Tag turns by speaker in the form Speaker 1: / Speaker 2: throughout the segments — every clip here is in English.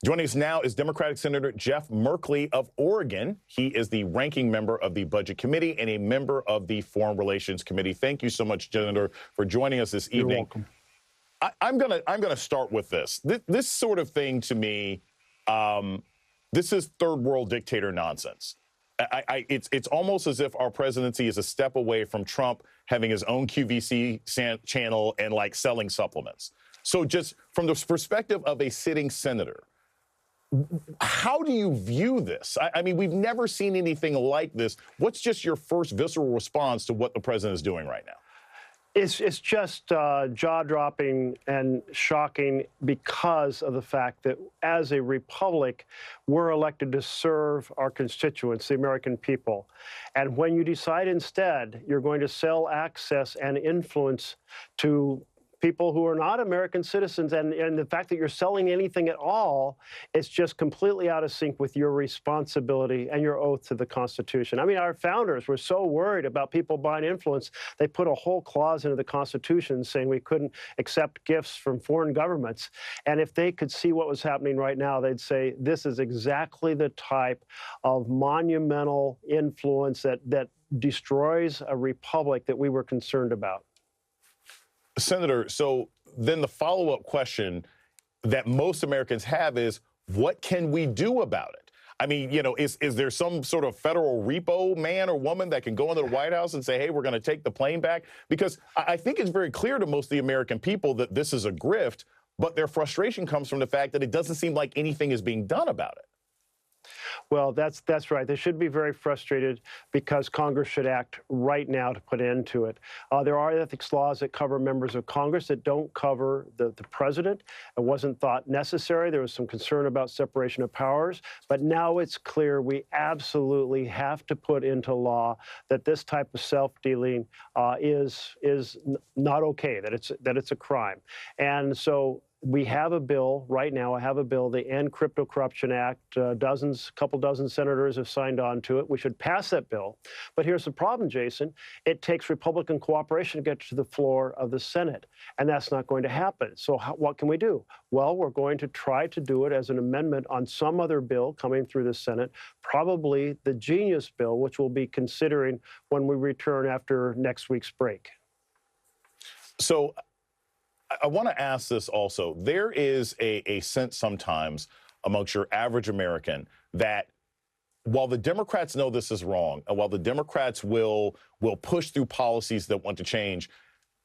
Speaker 1: Joining us now is Democratic Senator Jeff Merkley of Oregon. He is the ranking member of the Budget Committee and a member of the Foreign Relations Committee. Thank you so much, Senator, for joining us this evening.
Speaker 2: You're welcome.
Speaker 1: I'm gonna start with this. This sort of thing to me, this is third world dictator nonsense. It's almost as if our presidency is a step away from Trump having his own QVC channel and like selling supplements. So just from the perspective of a sitting senator, how do you view this? I mean, we've never seen anything like this. What's just your first visceral response to what the president is doing right now?
Speaker 2: It's just jaw-dropping and shocking because of the fact that as a republic, we're elected to serve our constituents, the American people. And when you decide instead you're going to sell access and influence to people who are not American citizens, and the fact that you're selling anything at all, it's just completely out of sync with your responsibility and your oath to the Constitution. I mean, our founders were so worried about people buying influence, they put a whole clause into the Constitution saying we couldn't accept gifts from foreign governments. And if they could see what was happening right now, they'd say this is exactly the type of monumental influence that destroys a republic that we were concerned about.
Speaker 1: Senator, so then the follow-up question that most Americans have is, what can we do about it? I mean, you know, is there some sort of federal repo man or woman that can go into the White House and say, hey, we're going to take the plane back? Because I think it's very clear to most of the American people that this is a grift, but their frustration comes from the fact that it doesn't seem like anything is being done about it.
Speaker 2: Well, that's right. They should be very frustrated because Congress should act right now to put an end to it. There are ethics laws that cover members of Congress that don't cover the president. It wasn't thought necessary. There was some concern about separation of powers. But now it's clear we absolutely have to put into law that this type of self-dealing is not okay, that it's a crime. And so we have a bill right now. I have a bill, the End Crypto Corruption Act. Couple dozen senators have signed on to it. We should pass that bill. But here's the problem, Jason. It takes Republican cooperation to get to the floor of the Senate, and that's not going to happen. So what can we do? Well, we're going to try to do it as an amendment on some other bill coming through the Senate, probably the Genius bill, which we'll be considering when we return after next week's break.
Speaker 1: So I want to ask this also. There is a sense sometimes amongst your average American that while the Democrats know this is wrong, and while the Democrats will push through policies that want to change,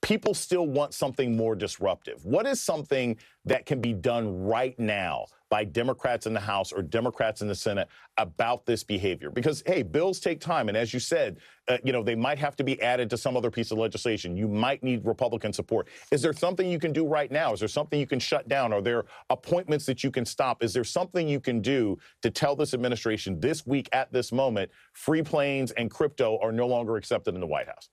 Speaker 1: people still want something more disruptive. What is something that can be done right now by Democrats in the House or Democrats in the Senate about this behavior? Because, hey, bills take time. And as you said, you know, they might have to be added to some other piece of legislation. You might need Republican support. Is there something you can do right now? Is there something you can shut down? Are there appointments that you can stop? Is there something you can do to tell this administration this week at this moment, free planes and crypto are no longer accepted in the White House?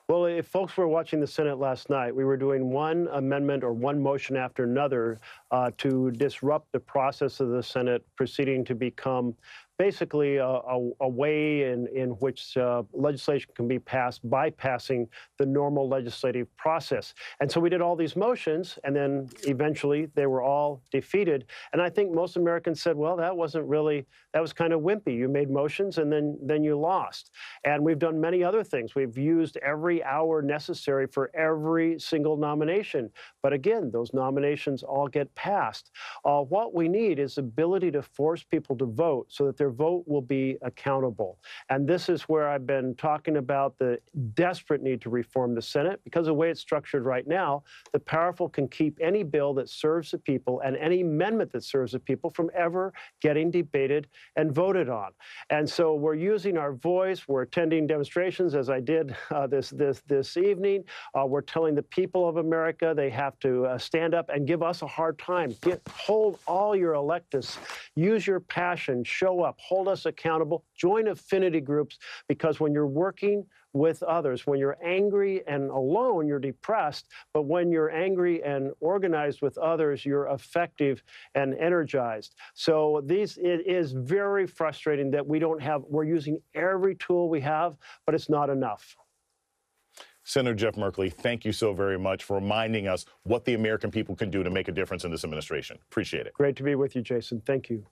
Speaker 2: Well, if folks were watching the Senate last night, we were doing one amendment or one motion after another to disrupt the process of the Senate proceeding to become basically a way in which legislation can be passed bypassing the normal legislative process. And so we did all these motions, and then eventually they were all defeated. And I think most Americans said, well, that was kind of wimpy. You made motions and then you lost. And we've done many other things. We've used every hour necessary for every single nomination. But again, those nominations all get passed. What we need is ability to force people to vote so that their vote will be accountable. And this is where I've been talking about the desperate need to reform the Senate, because the way it's structured right now, the powerful can keep any bill that serves the people and any amendment that serves the people from ever getting debated and voted on. And so we're using our voice. We're attending demonstrations, as I did this evening. We're telling the people of America they have to stand up and give us a hard time. Hold all your electeds. Use your passion. Show up. Hold us accountable. Join affinity groups, because when you're working with others, when you're angry and alone, you're depressed. But when you're angry and organized with others, you're effective and energized. So it is very frustrating that we're using every tool we have, but it's not enough.
Speaker 1: Senator Jeff Merkley, thank you so very much for reminding us what the American people can do to make a difference in this administration. Appreciate it.
Speaker 2: Great to be with you, Jason. Thank you.